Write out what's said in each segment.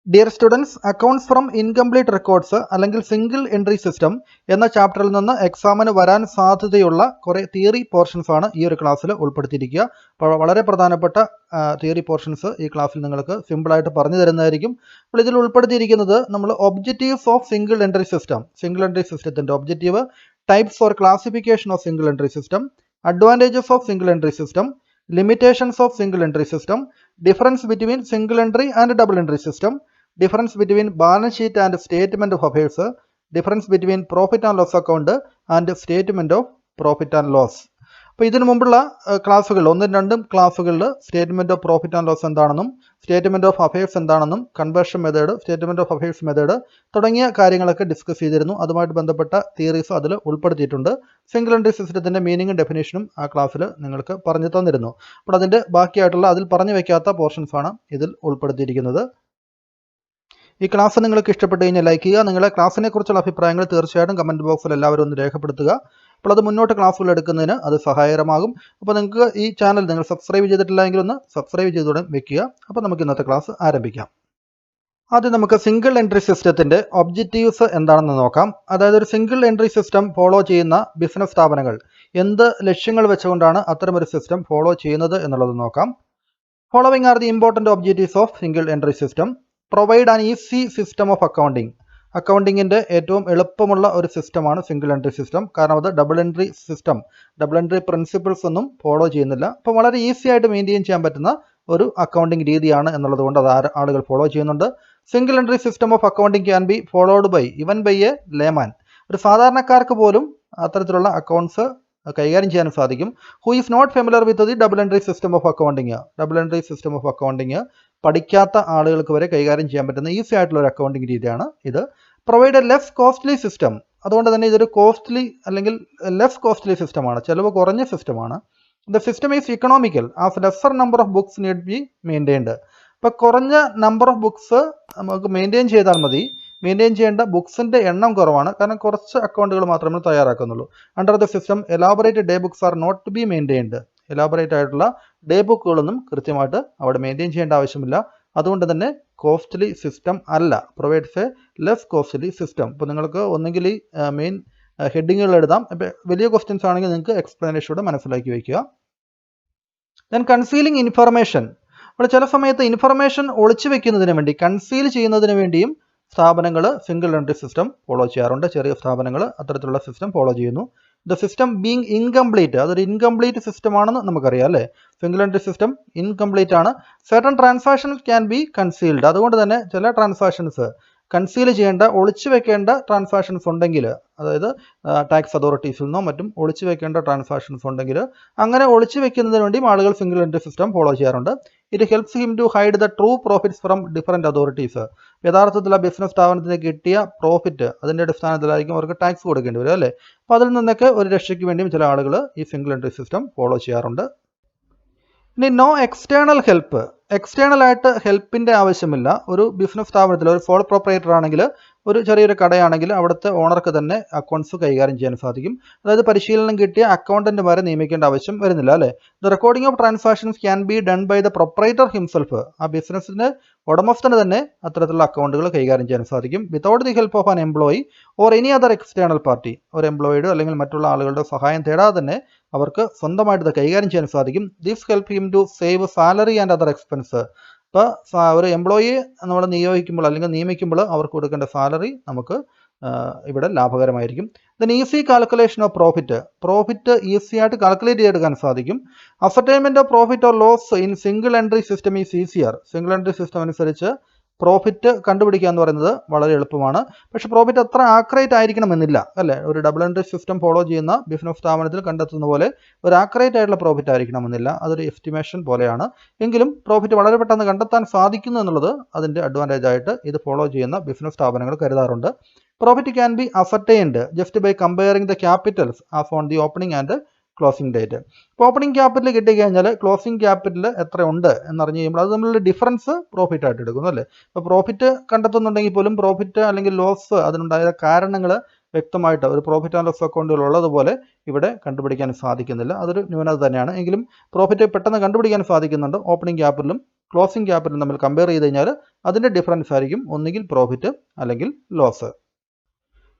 Dear students, accounts from incomplete records അല്ലെങ്കിൽ single entry system എന്ന ചാപ്റ്ററിൽ നിന്ന് എക്സാമിന് വരാൻ സാധ്യതയുള്ള കുറേ തിയറി പോർഷൻസ് ആണ് ഈ ഒരു ക്ലാസ്സിൽ ഉൾപ്പെടുത്തിയിരിക്കുക. അപ്പോൾ വളരെ പ്രധാനപ്പെട്ട തിയറി പോർഷൻസ് ഈ ക്ലാസ്സിൽ നിങ്ങൾക്ക് സിമ്പിളായിട്ട് പറഞ്ഞു തരുന്നതായിരിക്കും. അപ്പോൾ ഇതിൽ ഉൾപ്പെടുത്തിയിരിക്കുന്നത് നമ്മൾ ഒബ്ജക്റ്റീവ്സ് ഓഫ് സിംഗിൾ എൻട്രി സിസ്റ്റത്തിൻ്റെ objective, types or classification of single entry system, advantages of single entry system, limitations of single entry system, difference between single entry and double entry system, difference between balance sheet and statement of affairs, difference between profit and loss account and statement of profit and loss. അപ്പോൾ ഇതിനു മുമ്പുള്ള ക്ലാസ്സുകളിൽ ഒന്നും രണ്ടും ക്ലാസ്സുകളിൽ statement of profit and loss എന്താണെന്നും statement of affairs എന്താണെന്നും conversion method, statement of affairs method തുടങ്ങിയ കാര്യങ്ങളൊക്കെ ഡിസ്കസ് ചെയ്തിരുന്നു. അതുമായിട്ട് ബന്ധപ്പെട്ട തിയറീസ് അതിൽ ഉൾപ്പെടുത്തിയിട്ടുണ്ട്. സിംഗിൾ എൻട്രി സിസ്റ്റത്തിൻ്റെ മീനിങ്ങും ഡെഫിനേഷനും ആ ക്ലാസ്സിൽ നിങ്ങൾക്ക് പറഞ്ഞു തന്നിരുന്നു. അപ്പോൾ അതിൻ്റെ ബാക്കിയായിട്ടുള്ള അതിൽ പറഞ്ഞു വയ്ക്കാത്ത പോർഷൻസാണ് ഇതിൽ ഉൾപ്പെടുത്തിയിരിക്കുന്നത്. ഈ ക്ലാസ് നിങ്ങൾക്ക് ഇഷ്ടപ്പെട്ട് കഴിഞ്ഞാൽ ലൈക്ക് ചെയ്യുക. നിങ്ങളുടെ ക്ലാസ്സിനെ കുറിച്ചുള്ള അഭിപ്രായങ്ങൾ തീർച്ചയായിട്ടും കമൻറ്റ് ബോക്സിൽ എല്ലാവരും ഒന്ന് രേഖപ്പെടുത്തുക. അപ്പോൾ അത് മുന്നോട്ട് ക്ലാസ്സുകൾ എടുക്കുന്നതിന് അത് സഹായകരമാകും. അപ്പോൾ നിങ്ങൾക്ക് ഈ ചാനൽ നിങ്ങൾ സബ്സ്ക്രൈബ് ചെയ്തിട്ടില്ല എങ്കിൽ ഒന്ന് സബ്സ്ക്രൈബ് ചെയ്തുകൊണ്ട് വെക്കുക. അപ്പോൾ നമുക്ക് ഇന്നത്തെ ക്ലാസ് ആരംഭിക്കാം. ആദ്യം നമുക്ക് സിംഗിൾ എൻട്രി സിസ്റ്റത്തിൻ്റെ ഒബ്ജക്റ്റീവ്സ് എന്താണെന്ന് നോക്കാം. അതായത് ഒരു സിംഗിൾ എൻട്രി സിസ്റ്റം ഫോളോ ചെയ്യുന്ന ബിസിനസ് സ്ഥാപനങ്ങൾ എന്ത് ലക്ഷ്യങ്ങൾ വെച്ചുകൊണ്ടാണ് അത്തരമൊരു സിസ്റ്റം ഫോളോ ചെയ്യുന്നത് എന്നുള്ളത് നോക്കാം. Following are the important objectives of single entry system. Provide an easy system of accounting. അക്കൗണ്ടിങ്ങിൻ്റെ ഏറ്റവും എളുപ്പമുള്ള ഒരു സിസ്റ്റമാണ് സിംഗിൾ എൻട്രി സിസ്റ്റം. കാരണം അത് double entry system, double entry principles ഒന്നും ഫോളോ ചെയ്യുന്നില്ല. അപ്പോൾ വളരെ ഈസി ആയിട്ട് മെയിൻറ്റെയിൻ ചെയ്യാൻ പറ്റുന്ന ഒരു അക്കൗണ്ടിങ് രീതിയാണ് എന്നുള്ളത് കൊണ്ട് അത് ആളുകൾ ഫോളോ ചെയ്യുന്നുണ്ട്. Single entry system of accounting can be followed by even by a layman. ഒരു സാധാരണക്കാർക്ക് പോലും അത്തരത്തിലുള്ള അക്കൗണ്ട്സ് കൈകാര്യം ചെയ്യാൻ സാധിക്കും. Who is not familiar with the double entry system of accounting. Double entry system of accounting പഠിക്കാത്ത ആളുകൾക്ക് വരെ കൈകാര്യം ചെയ്യാൻ പറ്റുന്ന ഈസി ആയിട്ടുള്ള ഒരു അക്കൗണ്ടിങ് രീതിയാണ് ഇത്. Provide A less costly system. അതുകൊണ്ട് തന്നെ ഇതൊരു കോസ്റ്റ്ലി അല്ലെങ്കിൽ ലെസ് കോസ്റ്റ്ലി സിസ്റ്റമാണ്, ചിലവ് കുറഞ്ഞ സിസ്റ്റമാണ്. The system is economical as lesser number of books need be maintained. ഇപ്പോൾ കുറഞ്ഞ നമ്പർ ഓഫ് ബുക്സ് നമുക്ക് മെയിൻറ്റെയിൻ ചെയ്താൽ മതി. മെയിൻറ്റെയിൻ ചെയ്യേണ്ട ബുക്സിൻ്റെ എണ്ണം കുറവാണ്, കാരണം കുറച്ച് അക്കൗണ്ടുകൾ മാത്രമേ തയ്യാറാക്കുന്നുള്ളൂ. Under the system elaborate day books are not to be maintained. Elaborate ആയിട്ടുള്ള ഡേ ബുക്കുകളൊന്നും കൃത്യമായിട്ട് അവിടെ മെയിൻറ്റെയിൻ ചെയ്യേണ്ട ആവശ്യമില്ല. അതുകൊണ്ട് തന്നെ കോസ്റ്റ്ലി സിസ്റ്റം അല്ല, provides a less costly system. ഇപ്പോൾ നിങ്ങൾക്ക് ഒന്നെങ്കിൽ ഈ മെയിൻ ഹെഡിങ്ങുകൾ എഴുതാം. ഇപ്പോൾ വലിയ ക്വസ്റ്റ്യൻസ് ആണെങ്കിൽ നിങ്ങൾക്ക് എക്സ്പ്ലനേഷനോടെ മനസ്സിലാക്കി വയ്ക്കുക. Then concealing information. അപ്പോൾ ചില സമയത്ത് ഇൻഫർമേഷൻ ഒളിച്ചു വെക്കുന്നതിന് വേണ്ടി, കൺസീൽ ചെയ്യുന്നതിന് വേണ്ടിയും സ്ഥാപനങ്ങൾ സിംഗിൾ എൻട്രി സിസ്റ്റം ഫോളോ ചെയ്യാറുണ്ട്. ചെറിയ സ്ഥാപനങ്ങൾ അത്തരത്തിലുള്ള സിസ്റ്റം ഫോളോ ചെയ്യുന്നു. ദ സിസ്റ്റം ബീങ് ഇൻകംപ്ലീറ്റ്, അതൊരു ഇൻകംപ്ലീറ്റ് സിസ്റ്റം ആണെന്ന് നമുക്കറിയാം അല്ലേ. സിംഗിൾ എൻട്രി സിസ്റ്റം ഇൻകംപ്ലീറ്റ് ആണ്. Certain transactions can be concealed. അതുകൊണ്ട് തന്നെ ചില ട്രാൻസാക്ഷൻസ് കൺസീൽ ചെയ്യേണ്ട, ഒളിച്ചു വെക്കേണ്ട ട്രാൻസാക്ഷൻസ് ഉണ്ടെങ്കിൽ, അതായത് ടാക്സ് അതോറിറ്റീസിൽ നിന്നോ മറ്റും ഒളിച്ചു വെക്കേണ്ട ട്രാൻസാക്ഷൻസ് ഉണ്ടെങ്കിൽ അങ്ങനെ ഒളിച്ചു വെക്കുന്നതിന് വേണ്ടിയും ആളുകൾ സിംഗിൾ എൻട്രി സിസ്റ്റം ഫോളോ ചെയ്യാറുണ്ട്. It helps him to hide the true profits from different authorities. യഥാർത്ഥത്തിൽ ആ ബിസിനസ് സ്ഥാപനത്തിന് കിട്ടിയ പ്രോഫിറ്റ് അതിൻ്റെ അടിസ്ഥാനത്തിലായിരിക്കും അവർക്ക് ടാക്സ് കൊടുക്കേണ്ടി വരും അല്ലേ. അപ്പോൾ അതിൽ നിന്നൊക്കെ ഒരു രക്ഷയ്ക്ക് വേണ്ടിയും ചില ആളുകൾ ഈ സിംഗിൾ എൻട്രി സിസ്റ്റം ഫോളോ ചെയ്യാറുണ്ട്. ഇനി നോ എക്സ്റ്റേണൽ ഹെൽപ്പ്. എക്സ്റ്റേണൽ ആയിട്ട് ഹെൽപ്പിൻ്റെ ആവശ്യമില്ല. ഒരു ബിസിനസ് സ്ഥാപനത്തിൽ ഒരു സോൾ പ്രൊപ്പറേറ്റർ ആണെങ്കിൽ, ഒരു ചെറിയൊരു കടയാണെങ്കിൽ അവിടുത്തെ ഓണർക്ക് തന്നെ അക്കൗണ്ട്സ് കൈകാര്യം ചെയ്യാൻ സാധിക്കും. അതായത് പരിശീലനം കിട്ടിയ അക്കൗണ്ടന്റുമാരെ നിയമിക്കേണ്ട ആവശ്യം വരുന്നില്ല അല്ലേ. The recording of transactions can be done by the proprietor himself. ആ ബിസിനസ്സിൻ്റെ ഉടമസ്ഥന് തന്നെ അത്തരത്തിലുള്ള അക്കൗണ്ടുകൾ കൈകാര്യം ചെയ്യാൻ സാധിക്കും without the help of an employee or any other external party. ഒരു എംപ്ലോയിയുടെ അല്ലെങ്കിൽ മറ്റുള്ള ആളുകളുടെ സഹായം തേടാതെ തന്നെ അവർക്ക് സ്വന്തമായിട്ട് ഇത് കൈകാര്യം ചെയ്യാൻ സാധിക്കും. This help him to save salary and other expense. ഇപ്പോൾ ഒരു എംപ്ലോയിയെ നമ്മൾ നിയോഗിക്കുമ്പോൾ അല്ലെങ്കിൽ നിയമിക്കുമ്പോൾ അവർക്ക് കൊടുക്കേണ്ട സാലറി നമുക്ക് ഇവിടെ ലാഭകരമായിരിക്കും. Then easy calculation of profit easy ആയിട്ട് കാൽക്കുലേറ്റ് ചെയ്തെടുക്കാൻ സാധിക്കും. Ascertainment of profit or loss in single entry system is easier. Single entry system അനുസരിച്ച് പ്രോഫിറ്റ് കണ്ടുപിടിക്കുക എന്ന് പറയുന്നത് വളരെ എളുപ്പമാണ്. പക്ഷേ പ്രോഫിറ്റ് അത്ര ആക്യുറേറ്റ് ആയിരിക്കണമെന്നില്ല അല്ലേ. ഒരു ഡബിൾ എൻട്രി സിസ്റ്റം ഫോളോ ചെയ്യുന്ന ബിസിനസ് സ്ഥാപനത്തിൽ കണ്ടെത്തുന്ന പോലെ ഒരു ആക്യുറേറ്റ് ആയിട്ടുള്ള പ്രോഫിറ്റ് ആയിരിക്കണമെന്നില്ല. അതൊരു എസ്റ്റിമേഷൻ പോലെയാണ്. എങ്കിലും പ്രോഫിറ്റ് വളരെ പെട്ടെന്ന് കണ്ടെത്താൻ സാധിക്കുന്നു എന്നുള്ളത് അതിൻ്റെ അഡ്വാൻറ്റേജ് ആയിട്ട് ഇത് ഫോളോ ചെയ്യുന്ന ബിസിനസ് സ്ഥാപനങ്ങൾ കരുതാറുണ്ട്. Profit can be ascertained just by comparing the capitals as on the opening and closing date. ഇപ്പോൾ ഓപ്പണിംഗ് ക്യാപിറ്റൽ കിട്ടിക്കഴിഞ്ഞാൽ ക്ലോസിംഗ് ക്യാപിറ്റൽ എത്ര ഉണ്ട് എന്നറിഞ്ഞ് കഴിയുമ്പോൾ അത് തമ്മിലുള്ള ഡിഫറൻസ് പ്രോഫിറ്റ് ആയിട്ട് എടുക്കുന്നു അല്ലേ. ഇപ്പോൾ പ്രോഫിറ്റ് കണ്ടെത്തുന്നുണ്ടെങ്കിൽ പോലും പ്രോഫിറ്റ് അല്ലെങ്കിൽ ലോസ് അതിനുണ്ടായ കാരണങ്ങൾ വ്യക്തമായിട്ട് ഒരു പ്രോഫിറ്റ് ആൻഡ് ലോസ് അക്കൗണ്ടുകൾ ഉള്ളതുപോലെ ഇവിടെ കണ്ടുപിടിക്കാൻ സാധിക്കുന്നില്ല. അതൊരു ന്യൂനത തന്നെയാണ്. എങ്കിലും പ്രോഫിറ്റ് പെട്ടെന്ന് കണ്ടുപിടിക്കാൻ സാധിക്കുന്നുണ്ട് ഓപ്പണിംഗ് ക്യാപിറ്റലും ക്ലോസിംഗ് ക്യാപിറ്റലും തമ്മിൽ കമ്പയർ ചെയ്ത് കഴിഞ്ഞാൽ അതിൻ്റെ ഡിഫറൻസ് ആയിരിക്കും ഒന്നുകിൽ പ്രോഫിറ്റ് അല്ലെങ്കിൽ ലോസ്.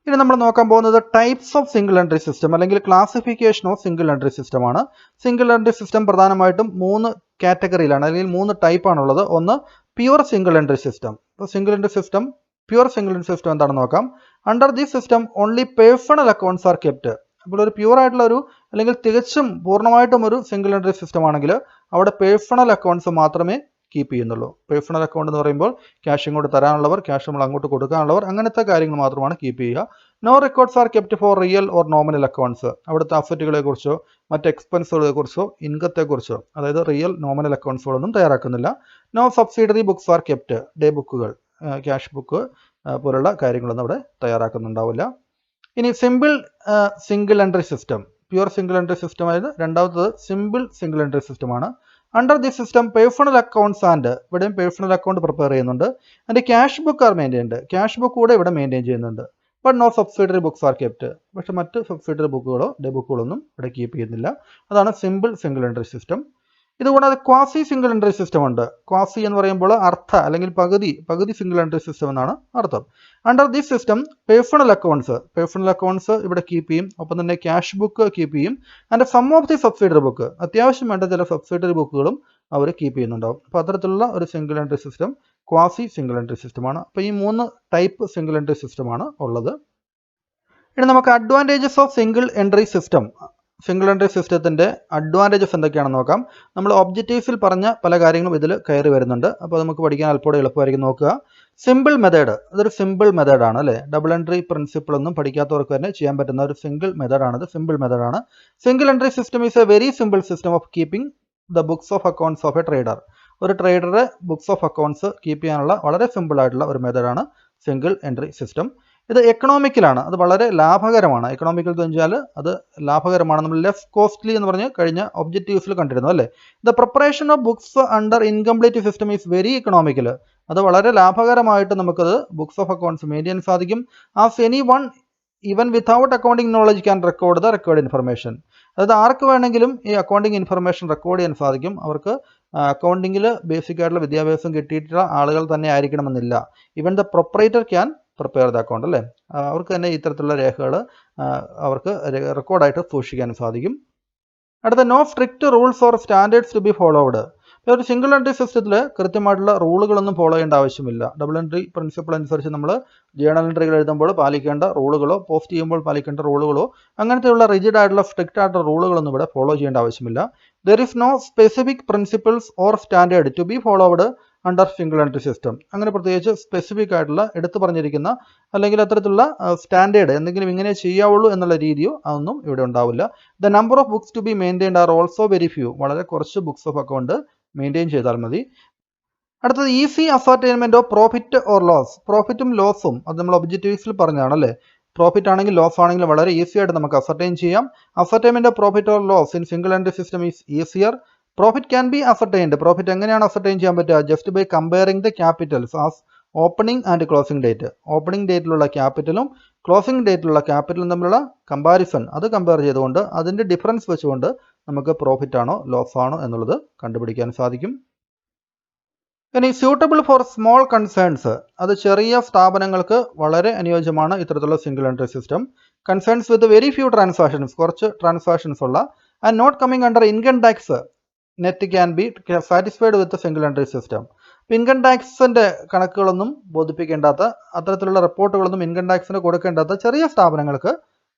ഇനി നമ്മൾ നോക്കാൻ പോകുന്നത് types of single entry system അല്ലെങ്കിൽ classification of single entry system ആണ്. സിംഗിൾ എൻട്രി സിസ്റ്റം പ്രധാനമായിട്ടും 3 കാറ്റഗറിയിലാണ് അല്ലെങ്കിൽ 3 ടൈപ്പാണുള്ളത്. ഒന്ന് പ്യുവർ സിംഗിൾ എൻട്രി സിസ്റ്റം. ഇപ്പോൾ single entry system, pure single entry system എന്താണെന്ന് നോക്കാം. Under this system only personal accounts are kept. അപ്പോൾ ഒരു പ്യുവർ ആയിട്ടുള്ള ഒരു അല്ലെങ്കിൽ തികച്ചും പൂർണ്ണമായിട്ടും ഒരു സിംഗിൾ എൻട്രി സിസ്റ്റം ആണെങ്കിൽ അവിടെ പേഴ്സണൽ അക്കൗണ്ട്സ് മാത്രമേ കീപ്പ് ചെയ്യുന്നുള്ളൂ. പേഴ്സണൽ അക്കൗണ്ട് എന്ന് പറയുമ്പോൾ ക്യാഷ് ഇങ്ങോട്ട് തരാനുള്ളവർ, ക്യാഷ് നമ്മൾ അങ്ങോട്ട് കൊടുക്കാനുള്ളവർ, അങ്ങനത്തെ കാര്യങ്ങൾ മാത്രമാണ് കീപ്പ് ചെയ്യുക. No records are kept for real or nominal accounts. അവിടുത്തെ അസറ്റുകളെ കുറിച്ചോ മറ്റ് എക്സ്പെൻസുകളെ കുറിച്ചോ ഇൻകത്തെക്കുറിച്ചോ അതായത് റിയൽ നോമിനൽ അക്കൗണ്ട്സുകളൊന്നും തയ്യാറാക്കുന്നില്ല. No subsidiary books are kept. Day ബുക്കുകൾ, ക്യാഷ് ബുക്ക് പോലുള്ള കാര്യങ്ങളൊന്നും അവിടെ തയ്യാറാക്കുന്നുണ്ടാവില്ല. ഇനി simple single entry system, pure single entry system ആയത് രണ്ടാമത്തത് സിമ്പിൾ സിംഗിൾ എൻട്രി സിസ്റ്റമാണ്. Under this system personal accounts and, ഇവിടെയും പേഴ്സണൽ അക്കൗണ്ട് പ്രിപ്പയർ ചെയ്യുന്നുണ്ട്. അതിൻ്റെ cash book are maintained. Cash book കൂടെ ഇവിടെ മെയിൻറ്റെയിൻ ചെയ്യുന്നുണ്ട്. But no subsidiary books are kept. പക്ഷേ മറ്റ് സബ്സിഡറി ബുക്കുകളോ ഡേ ബുക്കുകളൊന്നും ഇവിടെ കീപ്പ് ചെയ്യുന്നില്ല. അതാണ് സിമ്പിൾ സിംഗിൾ എൻട്രി സിസ്റ്റം. ഇതുകൂടാതെ ക്വാസി സിംഗിൾ എൻട്രി സിസ്റ്റം ഉണ്ട്. ക്വാസി എന്ന് പറയുമ്പോൾ അർത്ഥ അല്ലെങ്കിൽ പകുതി സിംഗിൾ എൻട്രി സിസ്റ്റം എന്നാണ് അർത്ഥം. Under this system personal accounts ഇവിടെ കീപ്പ് ചെയ്യും. ഒപ്പം തന്നെ ക്യാഷ് ബുക്ക് കീപ്പ് ചെയ്യും. And some of the subsidiary book, അത്യാവശ്യം വേണ്ട ചില സബ്സിഡറി ബുക്കുകളും അവർ കീപ്പ് ചെയ്യുന്നുണ്ടാവും. അപ്പോൾ അത്തരത്തിലുള്ള ഒരു single entry system quasi single entry സിസ്റ്റമാണ്. അപ്പോൾ ഈ 3 ടൈപ്പ് സിംഗിൾ എൻട്രി സിസ്റ്റമാണ് ഉള്ളത്. ഇനി നമുക്ക് advantages of single entry system, single entry സിസ്റ്റത്തിൻ്റെ അഡ്വാൻറ്റേജസ് എന്തൊക്കെയാണെന്ന് നോക്കാം. നമ്മൾ ഒബ്ജക്റ്റീവ്സിൽ പറഞ്ഞ പല കാര്യങ്ങളും ഇതിൽ കയറി വരുന്നുണ്ട്. അപ്പോൾ നമുക്ക് പഠിക്കാൻ അല്പം എളുപ്പമായിരിക്കും. നോക്കുക, സിമ്പിൾ മെത്തേഡ്, അതൊരു സിമ്പിൾ മെത്തേഡാണ് അല്ലേ. ഡബിൾ എൻട്രി പ്രിൻസിപ്പിൾ ഒന്നും പഠിക്കാത്തവർക്ക് തന്നെ ചെയ്യാൻ പറ്റുന്ന ഒരു സിംഗിൾ മെത്തേഡാണിത്. സിമ്പിൾ മെത്തേഡാണ്. Single entry system is A very simple system of keeping the books of accounts of A trader. ഒരു ട്രേഡറെ ബുക്സ് ഓഫ് അക്കൗണ്ട്സ് കീപ്പ് ചെയ്യാനുള്ള വളരെ സിമ്പിൾ ആയിട്ടുള്ള ഒരു മെത്തേഡാണ് സിംഗിൾ എൻട്രി സിസ്റ്റം. ഇത് എക്കണോമിക്കലാണ്, അത് വളരെ ലാഭകരമാണ്. എക്കണോമിക്കൽ എന്ന് വെച്ചാൽ അത് ലാഭകരമാണ്. നമ്മൾ ലെസ് കോസ്റ്റ്ലി എന്ന് പറഞ്ഞ് കഴിഞ്ഞ ഒബ്ജക്റ്റീവ്സിൽ കണ്ടിരുന്നു അല്ലേ. The preparation of books under incomplete system is very economical. അത് വളരെ ലാഭകരമായിട്ട് നമുക്കത് ബുക്സ് ഓഫ് അക്കൗണ്ട്സ് മെയിൻറ്റെയിൻ സാധിക്കും. As any one even without accounting knowledge can record the record information. അതായത് ആർക്ക് വേണമെങ്കിലും ഈ അക്കൗണ്ടിങ് ഇൻഫർമേഷൻ റെക്കോർഡ് ചെയ്യാൻ സാധിക്കും. അവർക്ക് അക്കൗണ്ടിങ്ങിൽ ബേസിക് ആയിട്ടുള്ള വിദ്യാഭ്യാസം കിട്ടിയിട്ടുള്ള ആളുകൾ തന്നെ ആയിരിക്കണമെന്നില്ല. Even the proprietor can prepare the account അല്ലേ. അവർക്ക് തന്നെ ഇത്തരത്തിലുള്ള രേഖകൾ അവർക്ക് റെക്കോർഡായിട്ട് സൂക്ഷിക്കാൻ സാധിക്കും. അടുത്ത no strict rules or standards to be followed. ഒരു സിംഗിൾ എൻട്രി സിസ്റ്റത്തിൽ കൃത്യമായിട്ടുള്ള റൂളുകളൊന്നും ഫോളോ ചെയ്യേണ്ട ആവശ്യമില്ല. ഡബിൾ എൻട്രി പ്രിൻസിപ്പിൾ അനുസരിച്ച് നമ്മൾ ജേണൽ എൻട്രികൾ എഴുതുമ്പോൾ പാലിക്കേണ്ട റൂളുകളോ പോസ്റ്റ് ചെയ്യുമ്പോൾ പാലിക്കേണ്ട റൂളുകളോ അങ്ങനത്തെയുള്ള റിജിഡ് ആയിട്ടുള്ള സ്ട്രിക്റ്റ് ആയിട്ടുള്ള റൂളുകളൊന്നും ഇവിടെ ഫോളോ ചെയ്യേണ്ട ആവശ്യമില്ല. There is no specific principles or standard to be followed under single entry system. അങ്ങനെ പ്രത്യേകിച്ച് സ്പെസിഫിക് ആയിട്ടുള്ള എടുത്തു പറഞ്ഞിരിക്കുന്ന അല്ലെങ്കിൽ അത്തരത്തിലുള്ള സ്റ്റാൻഡേർഡ് എന്തെങ്കിലും ഇങ്ങനെ ചെയ്യാവുള്ളൂ എന്നുള്ള രീതിയോ അതൊന്നും ഇവിടെ ഉണ്ടാവില്ല. The number of books to be maintained are also very few. വളരെ കുറച്ച് ബുക്സ് ഓഫ് അക്കൗണ്ട് മെയിൻറ്റെയിൻ ചെയ്താൽ മതി. അടുത്തത് easy ascertainment of profit or loss. പ്രോഫിറ്റും ലോസും അത് നമ്മൾ ഒബ്ജക്റ്റീവ്സിൽ പറഞ്ഞാണല്ലേ. പ്രോഫിറ്റ് ആണെങ്കിൽ ലോസ് ആണെങ്കിലും വളരെ ഈസി ആയിട്ട് നമുക്ക് അസർട്ടൈൻ ചെയ്യാം. Ascertainment of profit or loss in single entry system is easier. Profit can be ascertained. Profit എങ്ങനെയാണ് അസർട്ടൈൻ ചെയ്യാൻ പറ്റുക? Just by comparing the capitals as opening and closing date. Opening ഡേറ്റിലുള്ള ക്യാപിറ്റലും ക്ലോസിംഗ് ഡേറ്റിലുള്ള ക്യാപിറ്റലും തമ്മിലുള്ള കമ്പാരിസൺ അത് കമ്പയർ ചെയ്തുകൊണ്ട് അതിൻ്റെ ഡിഫറൻസ് വെച്ചുകൊണ്ട് നമുക്ക് പ്രോഫിറ്റ് ആണോ ലോസ് ആണോ എന്നുള്ളത് കണ്ടുപിടിക്കാൻ സാധിക്കും. ഇനി സ്യൂട്ടബിൾ ഫോർ സ്മോൾ കൺസേൺസ്, അത് ചെറിയ സ്ഥാപനങ്ങൾക്ക് വളരെ അനുയോജ്യമാണ് ഇത്തരത്തിലുള്ള single entry system. Concerns with very few transactions, കുറച്ച് ട്രാൻസാക്ഷൻസ് ഉള്ള and not coming under income tax net can be satisfied with single entry system. Income ടാക്സിൻ്റെ കണക്കുകളൊന്നും ബോധിപ്പിക്കേണ്ടാത്ത അത്തരത്തിലുള്ള റിപ്പോർട്ടുകളൊന്നും ഇൻകം ടാക്സിന് കൊടുക്കേണ്ടാത്ത ചെറിയ സ്ഥാപനങ്ങൾക്ക്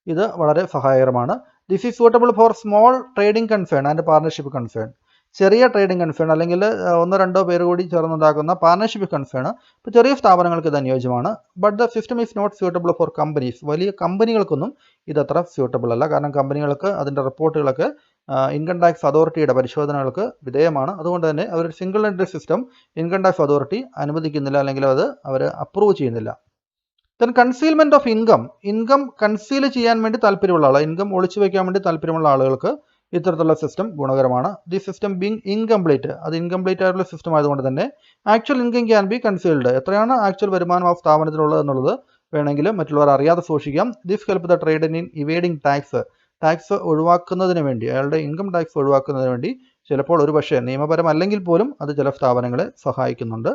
ഇത് വളരെ സഹായകരമാണ്. This is suitable for small trading concern and partnership concern. ചെറിയ ട്രേഡിംഗ് കൺസേൺ അല്ലെങ്കിൽ 1-2 പേര് കൂടി ചേർന്നുണ്ടാക്കുന്ന പാർട്ണർഷിപ്പ് കൺസേൺ ഇപ്പോൾ ചെറിയ സ്ഥാപനങ്ങൾക്ക് ഇത് അനുയോജ്യമാണ്. But the system is not suitable for companies. വലിയ കമ്പനികൾക്കൊന്നും ഇതത്ര സ്യൂട്ടബിൾ അല്ല. കാരണം കമ്പനികൾക്ക് അതിൻ്റെ റിപ്പോർട്ടുകളൊക്കെ ഇൻകം ടാക്സ് അതോറിറ്റിയുടെ പരിശോധനകൾക്ക് വിധേയമാണ്. അതുകൊണ്ട് തന്നെ അവർ single entry system income tax authority അനുവദിക്കുന്നില്ല അല്ലെങ്കിൽ അത് അവർ അപ്രൂവ് ചെയ്യുന്നില്ല. Then concealment of income conceal ചെയ്യാൻ വേണ്ടി താല്പര്യമുള്ള ആൾ, ഇൻകം ഒളിച്ചു വയ്ക്കാൻ വേണ്ടി താല്പര്യമുള്ള ആളുകൾക്ക് ഇത്തരത്തിലുള്ള സിസ്റ്റം ഗുണകരമാണ്. ദി സിസ്റ്റം ബീങ് ഇൻകംപ്ലീറ്റ്, അത് ഇൻകംപ്ലീറ്റ് ആയിട്ടുള്ള സിസ്റ്റം ആയതുകൊണ്ട് തന്നെ actual income can be concealed. എത്രയാണ് ആക്ച്വൽ വരുമാനം ആ സ്ഥാപനത്തിലുള്ളത് എന്നുള്ളത് വേണമെങ്കിൽ മറ്റുള്ളവർ അറിയാതെ സൂക്ഷിക്കാം. This help the trader in evading tax. Tax ഒഴിവാക്കുന്നതിന് വേണ്ടി, അയാളുടെ ഇൻകം ടാക്സ് ഒഴിവാക്കുന്നതിന് വേണ്ടി ചിലപ്പോൾ ഒരു പക്ഷേ നിയമപരമല്ലെങ്കിൽ പോലും അത് ചില സ്ഥാപനങ്ങളെ സഹായിക്കുന്നുണ്ട്.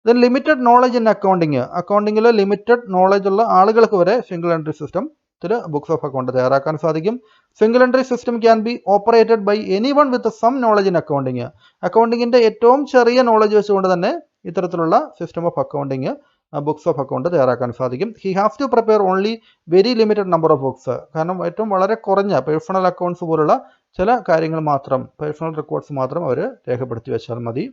Then limited knowledge in accounting. അക്കൗണ്ടിങ്ങിൽ ലിമിറ്റഡ് നോളജ് ഉള്ള ആളുകൾക്ക് വരെ സിംഗിൾ എൻട്രി സിസ്റ്റത്തിൽ ബുക്സ് ഓഫ് അക്കൗണ്ട് തയ്യാറാക്കാൻ സാധിക്കും. Single entry system can be operated by any one with some knowledge in accounting. അക്കൗണ്ടിങ്ങിൻ്റെ ഏറ്റവും ചെറിയ നോളജ് വെച്ചുകൊണ്ട് തന്നെ ഇത്തരത്തിലുള്ള system of accounting books of account തയ്യാറാക്കാൻ സാധിക്കും. He have to prepare only very limited number of books. കാരണം ഏറ്റവും വളരെ കുറഞ്ഞ പേഴ്സണൽ അക്കൗണ്ട്സ് പോലുള്ള ചില കാര്യങ്ങൾ മാത്രം, പേഴ്സണൽ റെക്കോർഡ്സ് മാത്രം അവർ രേഖപ്പെടുത്തി വെച്ചാൽ മതി.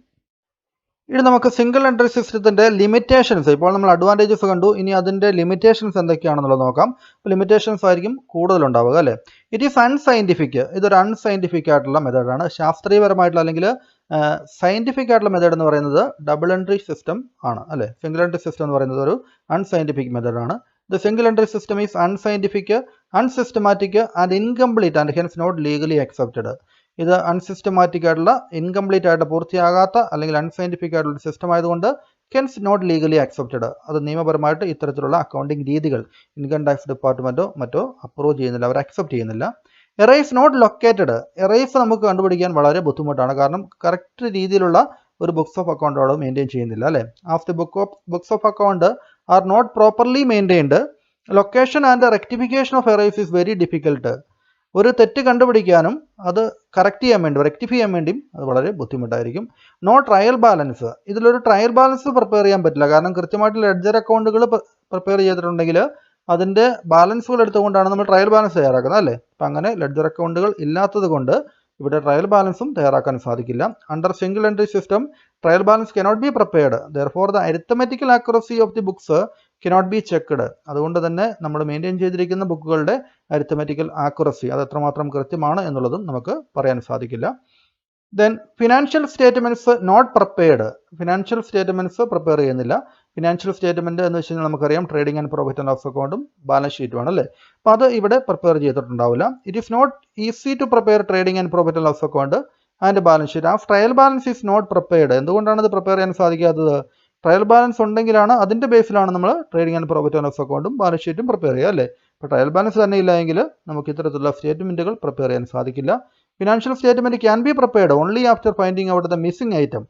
ഇനി നമുക്ക് സിംഗിൾ എൻട്രി സിസ്റ്റത്തിൻ്റെ ലിമിറ്റേഷൻസ്, ഇപ്പോൾ നമ്മൾ അഡ്വാൻറ്റേജസ് കണ്ടു, ഇനി അതിൻ്റെ ലിമിറ്റേഷൻസ് എന്തൊക്കെയാണെന്നുള്ളത് നോക്കാം. അപ്പോൾ ലിമിറ്റേഷൻസ് ആയിരിക്കും കൂടുതലുണ്ടാവുക അല്ലേ. It is unscientific. ഇതൊരു അൺസയൻറ്റിഫിക് ആയിട്ടുള്ള മെത്തേഡാണ്. ശാസ്ത്രീയപരമായിട്ടുള്ള അല്ലെങ്കിൽ സയൻറ്റിഫിക് ആയിട്ടുള്ള മെത്തേഡ് എന്ന് പറയുന്നത് ഡബിൾ എൻട്രി സിസ്റ്റം ആണ് അല്ലേ. സിംഗിൾ എൻട്രി സിസ്റ്റം എന്ന് പറയുന്നത് ഒരു അൺസയൻറ്റിഫിക് മെത്തേഡാണ്. The single entry system is unscientific, unsystematic and incomplete and hence not legally accepted. ഇത് അൺസിസ്റ്റമാറ്റിക് ആയിട്ടുള്ള, ഇൻകംപ്ലീറ്റ് ആയിട്ട് പൂർത്തിയാകാത്ത അല്ലെങ്കിൽ അൺസയൻറ്റിഫിക് ആയിട്ടുള്ള ഒരു സിസ്റ്റം ആയതുകൊണ്ട് ഹെൻസ് നോട്ട് ലീഗലി അക്സെപ്റ്റഡ്. അത് നിയമപരമായിട്ട് ഇത്തരത്തിലുള്ള അക്കൗണ്ടിങ് രീതികൾ ഇൻകം ടാക്സ് ഡിപ്പാർട്ട്മെൻറ്റോ മറ്റോ അപ്രൂവ് ചെയ്യുന്നില്ല, അവർ അക്സെപ്റ്റ് ചെയ്യുന്നില്ല. Errors not located. എറൈസ് നമുക്ക് കണ്ടുപിടിക്കാൻ വളരെ ബുദ്ധിമുട്ടാണ്. കാരണം കറക്റ്റ് രീതിയിലുള്ള ഒരു ബുക്സ് ഓഫ് അക്കൗണ്ട് അവിടെ മെയിൻറ്റെയിൻ ചെയ്യുന്നില്ല അല്ലേ. After books of account are not properly maintained, location and rectification of errors is very difficult. ഒരു തെറ്റ് കണ്ടുപിടിക്കാനും അത് കറക്റ്റ് ചെയ്യാൻ വേണ്ടി, റെക്ടിഫൈ ചെയ്യാൻ വേണ്ടിയും അത് വളരെ ബുദ്ധിമുട്ടായിരിക്കും. No trial balance. ഇതിലൊരു ട്രയൽ ബാലൻസ് പ്രിപ്പയർ ചെയ്യാൻ പറ്റില്ല. കാരണം കൃത്യമായിട്ട് ലെഡ്ജർ അക്കൗണ്ടുകൾ പ്രിപ്പയർ ചെയ്തിട്ടുണ്ടെങ്കിൽ അതിൻ്റെ ബാലൻസുകൾ എടുത്തുകൊണ്ടാണ് നമ്മൾ ട്രയൽ ബാലൻസ് തയ്യാറാക്കുന്നത് അല്ലേ. അപ്പം അങ്ങനെ ലെഡ്ജർ അക്കൗണ്ടുകൾ ഇല്ലാത്തത് കൊണ്ട് ഇവിടെ ട്രയൽ ബാലൻസും തയ്യാറാക്കാൻ സാധിക്കില്ല. Under single entry system trial balance cannot be prepared. Therefore the arithmetical accuracy of the books cannot be checked. അതുകൊണ്ട് തന്നെ നമ്മൾ മെയിൻറ്റെയിൻ ചെയ്തിരിക്കുന്ന ബുക്കുകളുടെ അരിത്തമെറ്റിക്കൽ ആക്യുറസി അത് എത്രമാത്രം കൃത്യമാണ് എന്നുള്ളതും നമുക്ക് പറയാൻ സാധിക്കില്ല. Then financial statements not prepared. Financial statements prepare ചെയ്യുന്നില്ല. ഫിനാൻഷ്യൽ സ്റ്റേറ്റ്മെൻറ്റ് എന്ന് വെച്ച് കഴിഞ്ഞാൽ നമുക്കറിയാം trading and profit and loss അക്കൗണ്ടും ബാലൻസ് ഷീറ്റുമാണ് അല്ലേ. അപ്പോൾ അത് ഇവിടെ പ്രിപ്പയർ ചെയ്തിട്ടുണ്ടാവില്ല. It is not easy to prepare trading and profit and loss account and balance sheet. ആ trial balance is not prepared. എന്തുകൊണ്ടാണ് ഇത് പ്രിപ്പയർ ചെയ്യാൻ സാധിക്കാത്തത്? ട്രയൽ ബാലൻസ് ഉണ്ടെങ്കിലാണ്, അതിൻ്റെ ബേസിലാണ് നമ്മൾ trading and profit and loss അക്കൗണ്ടും ബാലൻസ് ഷീറ്റും പ്രിപ്പയർ ചെയ്യുക അല്ലേ. അപ്പോൾ ട്രയൽ ബാലൻസ് തന്നെ ഇല്ല എങ്കിൽ നമുക്ക് ഇത്തരത്തിലുള്ള സ്റ്റേറ്റ്മെൻറ്റുകൾ പ്രിപ്പയർ ചെയ്യാൻ സാധിക്കില്ല. Financial statement can be prepared only after finding out the missing item.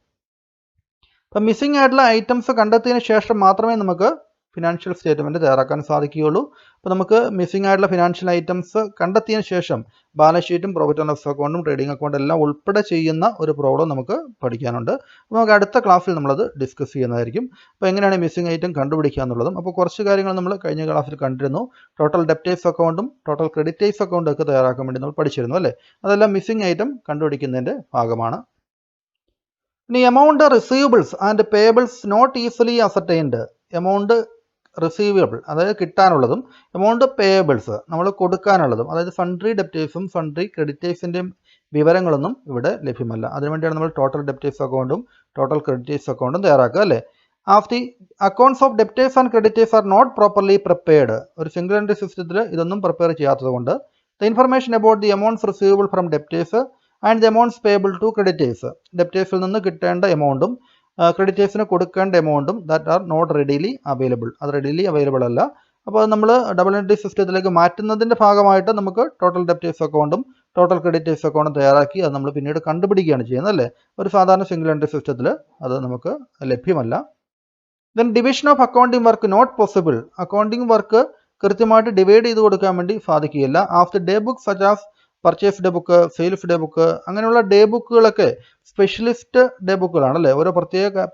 അപ്പം മിസ്സിംഗ് ആയിട്ടുള്ള ഐറ്റംസ് കണ്ടെത്തിയതിന് ശേഷം മാത്രമേ നമുക്ക് ഫിനാൻഷ്യൽ സ്റ്റേറ്റ്മെൻറ്റ് തയ്യാറാക്കാൻ സാധിക്കുകയുള്ളൂ. അപ്പോൾ നമുക്ക് മിസ്സിംഗ് ആയിട്ടുള്ള ഫിനാൻഷ്യൽ ഐറ്റംസ് കണ്ടെത്തിയതിന് ശേഷം ബാലൻസ് ഷീറ്റും പ്രോഫിറ്റ് ആൻഡ് ലോസ് അക്കൗണ്ടും ട്രേഡിംഗ് അക്കൗണ്ടും എല്ലാം ഉൾപ്പെടെ ചെയ്യുന്ന ഒരു പ്രോബ്ലം നമുക്ക് പഠിക്കാനുണ്ട്. അപ്പോൾ നമുക്ക് അടുത്ത ക്ലാസ്സിൽ നമ്മളത് ഡിസ്കസ് ചെയ്യുന്നതായിരിക്കും. അപ്പോൾ എങ്ങനെയാണ് മിസ്സിംഗ് ഐറ്റം കണ്ടുപിടിക്കുക എന്നുള്ളതും. അപ്പോൾ കുറച്ച് കാര്യങ്ങൾ നമ്മൾ കഴിഞ്ഞ ക്ലാസ്സിൽ കണ്ടിരുന്നു. ടോട്ടൽ ഡെപ്റ്റേഴ്സ് അക്കൗണ്ടും ടോട്ടൽ ക്രെഡിറ്റേഴ്സ് അക്കൗണ്ടും ഒക്കെ തയ്യാറാക്കാൻ വേണ്ടി നമ്മൾ പഠിച്ചിരുന്നു അല്ലേ. അതെല്ലാം മിസ്സിംഗ് ഐറ്റം കണ്ടുപിടിക്കുന്നതിൻ്റെ ഭാഗമാണ്. ഇനി amount receivables and payables not easily ascertained. Amount receivable അതായത് കിട്ടാനുള്ളതും എമൗണ്ട് പേയബിൾസ് നമ്മൾ കൊടുക്കാനുള്ളതും, അതായത് സൺട്രി ഡെപ്റ്റേഴ്സും സൺട്രി ക്രെഡിറ്റേഴ്സിൻ്റെയും വിവരങ്ങളൊന്നും ഇവിടെ ലഭ്യമല്ല. അതിനുവേണ്ടിയാണ് നമ്മൾ ടോട്ടൽ ഡെപ്റ്റേഴ്സ് അക്കൗണ്ടും ടോട്ടൽ ക്രെഡിറ്റേഴ്സ് അക്കൗണ്ടും തയ്യാറാക്കുക അല്ലേ. As the accounts of debtors and creditors are not properly prepared. ഒരു സിംഗിൾ എൻട്രി സിസ്റ്റത്തിൽ ഇതൊന്നും പ്രിപ്പയർ ചെയ്യാത്തത് കൊണ്ട് the information about the amounts receivable from debtors and the amounts payable to creditors, ഡെപ്റ്റേഴ്സിൽ നിന്ന് കിട്ടേണ്ട എമൗണ്ടും ക്രെഡിറ്റേഴ്സിന് കൊടുക്കേണ്ട എമൗണ്ടും that are not readily available. അത് റെഡിലി അവൈലബിൾ അല്ല. അപ്പോൾ അത് നമ്മൾ ഡബിൾ എൻട്രി സിസ്റ്റത്തിലേക്ക് മാറ്റുന്നതിൻ്റെ ഭാഗമായിട്ട് നമുക്ക് ടോട്ടൽ ഡെപ്റ്റേഴ്സ് അക്കൗണ്ടും ടോട്ടൽ ക്രെഡിറ്റേഴ്സ് അക്കൗണ്ടും തയ്യാറാക്കി അത് നമ്മൾ പിന്നീട് കണ്ടുപിടിക്കുകയാണ് ചെയ്യുന്നത് അല്ലേ. ഒരു സാധാരണ സിംഗിൾ എൻട്രി സിസ്റ്റത്തിൽ അത് നമുക്ക് ലഭ്യമല്ല. Then division of accounting work not possible. Accounting work കൃത്യമായിട്ട് ഡിവൈഡ് ചെയ്ത് കൊടുക്കാൻ വേണ്ടി സാധിക്കുകയില്ല. After day book such as purchase day book, sales day book, അങ്ങനെയുള്ള ഡേ ബുക്കുകളൊക്കെ സ്പെഷ്യലിസ്റ്റ് ഡേ ബുക്കുകളാണ് അല്ലേ. ഓരോ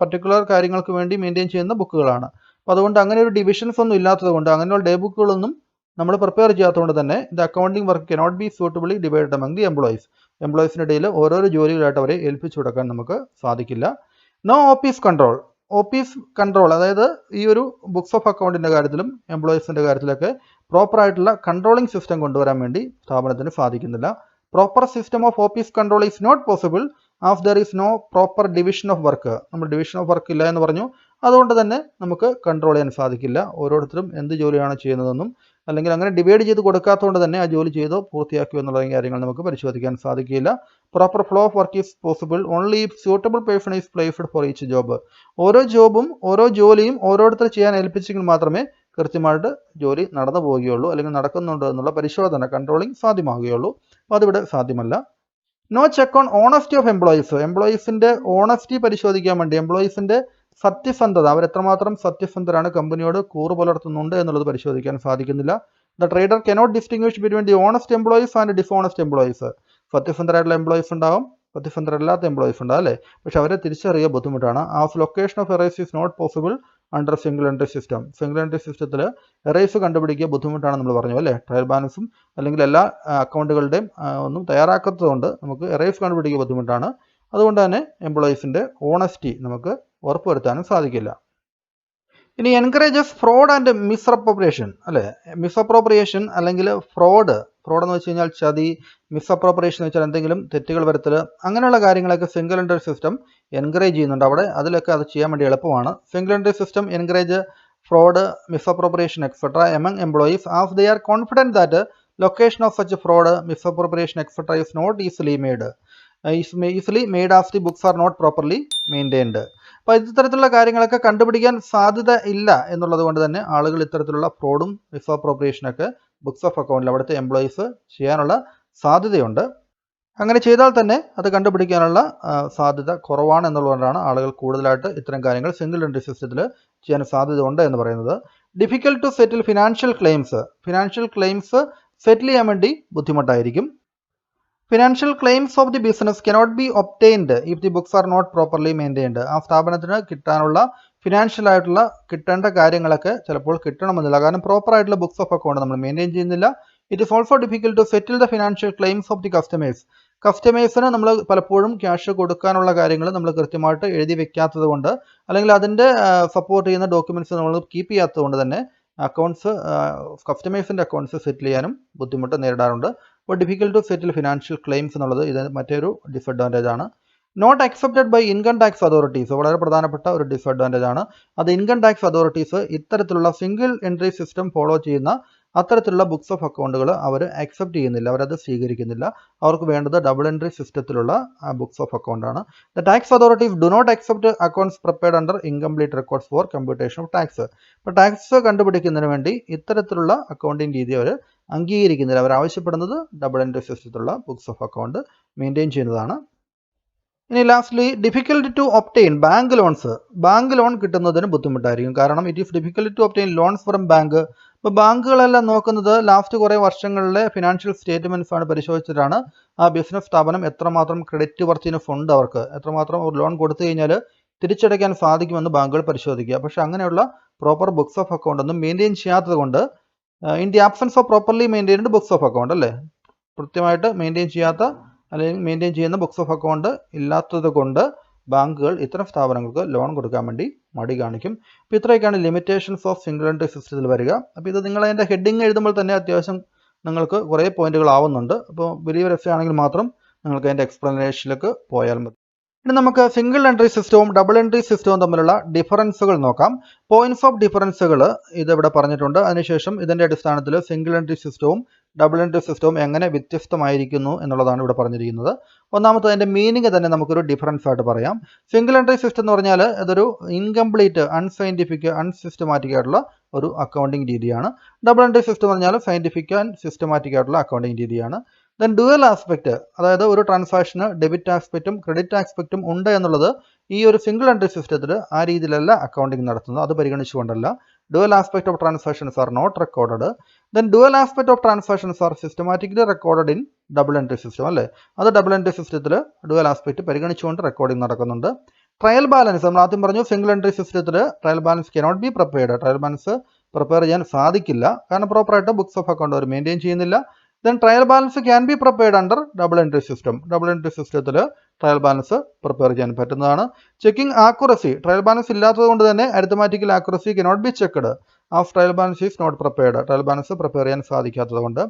പർട്ടിക്കുലർ കാര്യങ്ങൾക്ക് വേണ്ടി മെയിൻറ്റെയിൻ ചെയ്യുന്ന ബുക്കുകളാണ്. അപ്പോൾ അതുകൊണ്ട് അങ്ങനെ ഒരു ഡിവിഷൻസ് ഒന്നും ഇല്ലാത്തത് കൊണ്ട് അങ്ങനെയുള്ള ഡേ ബുക്കുകളൊന്നും നമ്മൾ പ്രിപ്പയർ ചെയ്യാത്തതുകൊണ്ട് തന്നെ the accounting work cannot be suitably divide among the employees. എംപ്ലോയീസിനിടയിൽ ഓരോരോ ജോലികളായിട്ട് അവരെ ഏൽപ്പിച്ചു കൊടുക്കാൻ നമുക്ക് സാധിക്കില്ല. No office control. Office control അതായത് ഈ ഒരു ബുക്സ് ഓഫ് അക്കൗണ്ടിൻ്റെ കാര്യത്തിലും എംപ്ലോയീസിൻ്റെ കാര്യത്തിലൊക്കെ പ്രോപ്പറായിട്ടുള്ള കൺട്രോളിംഗ് സിസ്റ്റം കൊണ്ടുവരാൻ വേണ്ടി സ്ഥാപനത്തിന് സാധിക്കുന്നില്ല. Proper system of office control is not possible as there is no proper division of work. നമ്മൾ ഡിവിഷൻ ഓഫ് വർക്ക് ഇല്ല എന്ന് പറഞ്ഞു. അതുകൊണ്ട് തന്നെ നമുക്ക് കൺട്രോൾ ചെയ്യാൻ സാധിക്കില്ല. ഓരോരുത്തരും എന്ത് ജോലിയാണ് ചെയ്യുന്നതെന്നും അല്ലെങ്കിൽ അങ്ങനെ ഡിവൈഡ് ചെയ്ത് കൊടുക്കാത്തതുകൊണ്ട് തന്നെ ആ ജോലി ചെയ്തോ പൂർത്തിയാക്കിയോ എന്നുള്ള കാര്യങ്ങൾ നമുക്ക് പരിശോധിക്കാൻ സാധിക്കില്ല. Proper flow of work is possible only if suitable person is placed for each job. ഓരോ ജോലിയും ഓരോരുത്തർ ചെയ്യാൻ ഏൽപ്പിച്ചെങ്കിൽ മാത്രമേ കൃത്യമായിട്ട് ജോലി നടന്നു പോവുകയുള്ളൂ, അല്ലെങ്കിൽ നടക്കുന്നുണ്ടോ എന്നുള്ള പരിശോധന കൺട്രോളിങ് സാധ്യമാവുകയുള്ളൂ. അപ്പോൾ അതിവിടെ സാധ്യമല്ല. No check on honesty of employees. എംപ്ലോയീസിൻ്റെ ഓണസ്റ്റി പരിശോധിക്കാൻ വേണ്ടി, എംപ്ലോയീസിൻ്റെ സത്യസന്ധത, അവർ എത്രമാത്രം സത്യസന്ധരാണ്, കമ്പനിയോട് കൂറ് പുലർത്തുന്നുണ്ട് എന്നുള്ളത് പരിശോധിക്കാൻ സാധിക്കുന്നില്ല. The trader cannot distinguish between the honest employees and dishonest employees. സത്യസന്ധരായിട്ടുള്ള എംപ്ലോയീസ് ഉണ്ടാവും, സത്യസന്ധരല്ലാത്ത എംപ്ലോയീസ് ഉണ്ടാവും അല്ലേ. പക്ഷെ അവരെ തിരിച്ചറിയുക ബുദ്ധിമുട്ടാണ്. As location of errors is not possible under single entry system. Single entry സിസ്റ്റത്തിൽ എറേസ് കണ്ടുപിടിക്കുക ബുദ്ധിമുട്ടാണ് നമ്മൾ പറഞ്ഞു അല്ലേ. ട്രയൽ ബാലൻസും അല്ലെങ്കിൽ എല്ലാ അക്കൗണ്ടുകളുടെയും ഒന്നും തയ്യാറാക്കാത്തതുകൊണ്ട് നമുക്ക് എറേസ് കണ്ടുപിടിക്കുക ബുദ്ധിമുട്ടാണ്. അതുകൊണ്ട് തന്നെ എംപ്ലോയീസിൻ്റെ ഓണസ്റ്റി നമുക്ക് ഉറപ്പുവരുത്താനും സാധിക്കില്ല. ഇനി എൻകറേജസ് ഫ്രോഡ് ആൻഡ് മിസ്അപ്രോപ്രിയേഷൻ അല്ലേ. മിസ്അപ്രോപ്രിയേഷൻ അല്ലെങ്കിൽ ഫ്രോഡ് എന്ന് വെച്ച് കഴിഞ്ഞാൽ ചതി, മിസ്അപ്രോപ്രിയേഷൻ എന്ന് വെച്ചാൽ എന്തെങ്കിലും തെറ്റുകൾ വരുത്തൽ, അങ്ങനെയുള്ള കാര്യങ്ങളൊക്കെ സിംഗിൾ എൻട്രി സിസ്റ്റം എൻകറേജ് ചെയ്യുന്നുണ്ട്. അവിടെ അതിലൊക്കെ അത് ചെയ്യാൻ വേണ്ടി എളുപ്പമാണ്. Single entry system encourage fraud, misappropriation etcetera among employees as they are confident that location of such fraud, misappropriation etcetera is not easily made as the books are not properly maintained. അപ്പോൾ ഇത്തരത്തിലുള്ള കാര്യങ്ങളൊക്കെ കണ്ടുപിടിക്കാൻ സാധ്യത ഇല്ല എന്നുള്ളത് കൊണ്ട് തന്നെ ആളുകൾ ഇത്തരത്തിലുള്ള ഫ്രോഡും മിസ്അപ്രോപ്രിയേഷനൊക്കെ ബുക്സ് ഓഫ് അക്കൗണ്ടിൽ അവിടുത്തെ എംപ്ലോയീസ് ചെയ്യാനുള്ള സാധ്യതയുണ്ട്. അങ്ങനെ ചെയ്താൽ തന്നെ അത് കണ്ടുപിടിക്കാനുള്ള സാധ്യത കുറവാണ് എന്നുള്ളതുകൊണ്ടാണ് ആളുകൾ കൂടുതലായിട്ട് ഇത്തരം കാര്യങ്ങൾ സിംഗിൾ എൻട്രി സിസ്റ്റത്തിൽ ചെയ്യാൻ സാധ്യതയുണ്ട് എന്ന് പറയുന്നത്. Difficult to settle financial claims settle ചെയ്യാൻ വേണ്ടി ബുദ്ധിമുട്ടായിരിക്കും. Financial claims of the business cannot be obtained if the books are not properly maintained. ആ സ്ഥാപനത്തിന് കിട്ടാനുള്ള ഫിനാൻഷ്യൽ ആയിട്ടുള്ള കിട്ടേണ്ട കാര്യങ്ങളൊക്കെ ചിലപ്പോൾ കിട്ടണമെന്നില്ല, കാരണം പ്രോപ്പർ ആയിട്ടുള്ള ബുക്സ് ഓഫ് അക്കൗണ്ട് നമ്മൾ മെയിൻറ്റെയിൻ ചെയ്യുന്നില്ല. It is also difficult to settle the financial claims of the കസ്റ്റമേഴ്സിന് നമ്മൾ പലപ്പോഴും ക്യാഷ് കൊടുക്കാനുള്ള കാര്യങ്ങൾ നമ്മൾ കൃത്യമായിട്ട് എഴുതി വെക്കാത്തത് കൊണ്ട്, അല്ലെങ്കിൽ അതിൻ്റെ സപ്പോർട്ട് ചെയ്യുന്ന ഡോക്യുമെൻറ്റ്സ് നമ്മൾ കീപ്പ് ചെയ്യാത്തത് കൊണ്ട് തന്നെ കസ്റ്റമേഴ്സിൻ്റെ അക്കൗണ്ട്സ് സെറ്റിൽ ചെയ്യാനും ബുദ്ധിമുട്ട് നേരിടാറുണ്ട്. അപ്പോൾ difficult to settle financial claims എന്നുള്ളത് ഇത് മറ്റൊരു ഡിസഡ്വാൻറ്റേജ് ആണ്. Not accepted by income tax authorities വളരെ പ്രധാനപ്പെട്ട ഒരു ഡിസഡ്വാൻറ്റേജ് ആണ്. അത് ഇൻകം ടാക്സ് അതോറിറ്റീസ് ഇത്തരത്തിലുള്ള സിംഗിൾ എൻട്രി സിസ്റ്റം ഫോളോ ചെയ്യുന്ന അത്തരത്തിലുള്ള ബുക്സ് ഓഫ് അക്കൗണ്ടുകൾ അവർ അക്സെപ്റ്റ് ചെയ്യുന്നില്ല, അവരത് സ്വീകരിക്കുന്നില്ല. അവർക്ക് വേണ്ടത് ഡബിൾ എൻട്രി സിസ്റ്റത്തിലുള്ള ബുക്സ് ഓഫ് അക്കൗണ്ടാണ്. The tax authorities do not accept accounts prepared under incomplete records for computation of tax. ഇപ്പോൾ ടാക്സ് കണ്ടുപിടിക്കുന്നതിന് വേണ്ടി ഇത്തരത്തിലുള്ള അക്കൗണ്ടിങ് രീതി അവർ അംഗീകരിക്കുന്നില്ല. അവർ ആവശ്യപ്പെടുന്നത് ഡബിൾ എൻട്രി സിസ്റ്റത്തിലുള്ള ബുക്സ് ഓഫ് അക്കൗണ്ട് മെയിൻറ്റെയിൻ ചെയ്യുന്നതാണ്. ഇനി lastly difficult to obtain bank loans. Bank loan കിട്ടുന്നതിന് ബുദ്ധിമുട്ടായിരിക്കും, കാരണം it is difficult to obtain loans from bank. ഇപ്പോൾ ബാങ്കുകളെല്ലാം നോക്കുന്നത് ലാസ്റ്റ് കുറേ വർഷങ്ങളിലെ ഫിനാൻഷ്യൽ സ്റ്റേറ്റ്മെൻറ്റ്സ് ആണ് പരിശോധിച്ചിട്ടാണ് ആ ബിസിനസ് സ്ഥാപനം എത്രമാത്രം ക്രെഡിറ്റ് വർത്തിനഫ് ഉണ്ട്, അവർക്ക് എത്രമാത്രം ഒരു ലോൺ കൊടുത്തു കഴിഞ്ഞാൽ തിരിച്ചടയ്ക്കാൻ സാധിക്കുമെന്ന് ബാങ്കുകൾ പരിശോധിക്കുക. പക്ഷേ അങ്ങനെയുള്ള പ്രോപ്പർ ബുക്സ് ഓഫ് അക്കൗണ്ട് ഒന്നും മെയിൻറ്റെയിൻ ചെയ്യാത്തത് കൊണ്ട്, in the absence of properly maintained books of account അല്ലേ, കൃത്യമായിട്ട് മെയിൻറ്റെയിൻ ചെയ്യാത്ത അല്ലെങ്കിൽ മെയിൻറ്റെയിൻ ചെയ്യുന്ന ബുക്സ് ഓഫ് അക്കൗണ്ട് ഇല്ലാത്തത് കൊണ്ട് ബാങ്കുകൾ ഇത്തരം സ്ഥാപനങ്ങൾക്ക് ലോൺ കൊടുക്കാൻ വേണ്ടി മടി കാണിക്കും. അപ്പോൾ ഇത്രയൊക്കെയാണ് ലിമിറ്റേഷൻസ് ഓഫ് സിംഗിൾ എൻട്രി സിസ്റ്റത്തിൽ വരിക. അപ്പോൾ ഇത് നിങ്ങൾ അതിൻ്റെ ഹെഡിങ് എഴുതുമ്പോൾ തന്നെ അത്യാവശ്യം നിങ്ങൾക്ക് കുറേ പോയിന്റുകൾ ആവുന്നുണ്ട്. അപ്പോൾ വലിയൊരു എസ്സേ ആണെങ്കിൽ മാത്രം നിങ്ങൾക്ക് അതിൻ്റെ എക്സ്പ്ലനേഷനിലേക്ക് പോയാൽ മതി. ഇനി നമുക്ക് സിംഗിൾ എൻട്രി സിസ്റ്റവും ഡബിൾ എൻട്രി സിസ്റ്റവും തമ്മിലുള്ള ഡിഫറൻസുകൾ നോക്കാം. പോയിന്റ്സ് ഓഫ് ഡിഫറൻസുകൾ ഇതിവിടെ പറഞ്ഞിട്ടുണ്ട്. അതിനുശേഷം ഇതിൻ്റെ അടിസ്ഥാനത്തിൽ സിംഗിൾ എൻട്രി സിസ്റ്റവും ഡബിൾ എൻട്രി സിസ്റ്റവും എങ്ങനെ വ്യത്യസ്തമായിരിക്കുന്നു എന്നുള്ളതാണ് ഇവിടെ പറഞ്ഞിരിക്കുന്നത്. ഒന്നാമത്തെ അതിൻ്റെ മീനിങ് തന്നെ നമുക്കൊരു ഡിഫറൻസ് ആയിട്ട് പറയാം. സിംഗിൾ എൻട്രി സിസ്റ്റം എന്ന് പറഞ്ഞാൽ അതൊരു ഇൻകംപ്ലീറ്റ്, അൺസയൻറ്റിഫിക്, അൺസിസ്റ്റമാറ്റിക് ആയിട്ടുള്ള ഒരു അക്കൗണ്ടിങ് രീതിയാണ്. ഡബിൾ എൻട്രി സിസ്റ്റം എന്ന് പറഞ്ഞാൽ സയൻറ്റിഫിക് ആൻഡ് സിസ്റ്റമാറ്റിക് ആയിട്ടുള്ള അക്കൗണ്ടിങ് രീതിയാണ്. ദെൻ ഡുവൽ ആസ്പെക്റ്റ്, അതായത് ഒരു ട്രാൻസാക്ഷന് ഡെബിറ്റ് ആസ്പെക്റ്റും ക്രെഡിറ്റ് ആസ്പെക്റ്റും ഉണ്ട് എന്നുള്ളത് ഈ ഒരു സിംഗിൾ എൻട്രി സിസ്റ്റത്തിൽ ആ രീതിയിലല്ല അക്കൗണ്ടിങ് നടത്തുന്നത്, അത് പരിഗണിച്ചുകൊണ്ടല്ല. Dual aspect of transactions are not recorded. Then dual aspect of transactions are systematically recorded in double entry system അല്ലേ. അത് ഡബിൾ എൻട്രി സിസ്റ്റത്തിൽ ഡുവൽ ആസ്പെക്ട് പരിഗണിച്ചുകൊണ്ട് റെക്കോർഡിംഗ് നടക്കുന്നുണ്ട്. ട്രയൽ ബാലൻസ് നമ്മൾ ആദ്യം പറഞ്ഞു, സിംഗിൾ എൻട്രി സിസ്റ്റത്തിൽ trial balance cannot be prepared. Trial balance prepare ചെയ്യാൻ സാധിക്കില്ല, കാരണം പ്രോപ്പറായിട്ട് ബുക്സ് ഓഫ് അക്കൗണ്ട് അവർ മെയിൻറ്റെയിൻ ചെയ്യുന്നില്ല. Then trial balance can be prepared under double entry system. Double entry system trial balance prepare ചെയ്യാൻ പറ്റുന്നതാണ്. Checking accuracy, trial balance ഇല്ലാത്തത് കൊണ്ട് തന്നെ arithmetical accuracy cannot be checked. Of trial balance is not prepared. Trial balance prepare ചെയ്യാൻ സാധിക്കാത്തത് കൊണ്ട്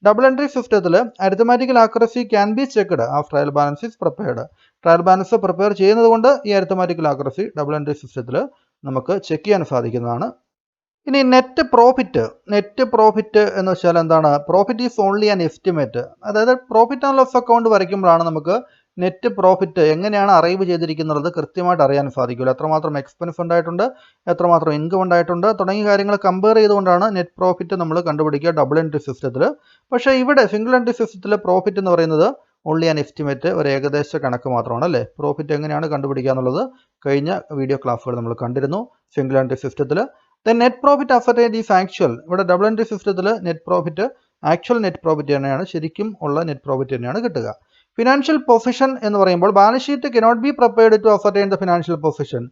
double entry system arithmetical accuracy can be checked. Of trial balance is prepared. Trial balance prepare ചെയ്യുന്നത് കൊണ്ട് ഈ arithmetical accuracy double entry system നമുക്ക് check ചെയ്യാൻ സാധിക്കുന്നതാണ്. ഇനി നെറ്റ് പ്രോഫിറ്റ് എന്ന് വെച്ചാൽ എന്താണ്? Profit is only an estimate. അതായത് പ്രോഫിറ്റ് ആൻഡ് ലോസ് അക്കൗണ്ട് വരയ്ക്കുമ്പോഴാണ് നമുക്ക് നെറ്റ് പ്രോഫിറ്റ് എങ്ങനെയാണ് അറൈവ് ചെയ്തിരിക്കുന്നത് കൃത്യമായിട്ട് അറിയാൻ സാധിക്കില്ല. എത്രമാത്രം എക്സ്പെൻസ് ഉണ്ടായിട്ടുണ്ട്, എത്രമാത്രം ഇൻകം ഉണ്ടായിട്ടുണ്ട് തുടങ്ങിയ കാര്യങ്ങൾ കമ്പയർ ചെയ്തുകൊണ്ടാണ് നെറ്റ് പ്രോഫിറ്റ് നമ്മൾ കണ്ടുപിടിക്കുക ഡബിൾ എൻട്രി സിസ്റ്റത്തിൽ. പക്ഷേ ഇവിടെ സിംഗിൾ എൻട്രി സിസ്റ്റത്തിൽ പ്രോഫിറ്റ് എന്ന് പറയുന്നത് ഓൺലി ആൻ എസ്റ്റിമേറ്റ്, ഒരു ഏകദേശ കണക്ക് മാത്രമാണ് അല്ലേ. പ്രോഫിറ്റ് എങ്ങനെയാണ് കണ്ടുപിടിക്കുക എന്നുള്ളത് കഴിഞ്ഞ വീഡിയോ ക്ലാസ്സുകൾ നമ്മൾ കണ്ടിരുന്നു സിംഗിൾ എൻട്രി സിസ്റ്റത്തിൽ. Then net profit ascertained is actual. ഇവിടെ ഡബിൾ എൻട്രി സിസ്റ്റത്തിൽ net profit actual net profit തന്നെയാണ്, ശരിക്കും ഉള്ള നെറ്റ് പ്രോഫിറ്റ് തന്നെയാണ് കിട്ടുക. ഫിനാൻഷ്യൽ പൊസിഷൻ എന്ന് പറയുമ്പോൾ balance sheet cannot be prepared to ascertain the financial position.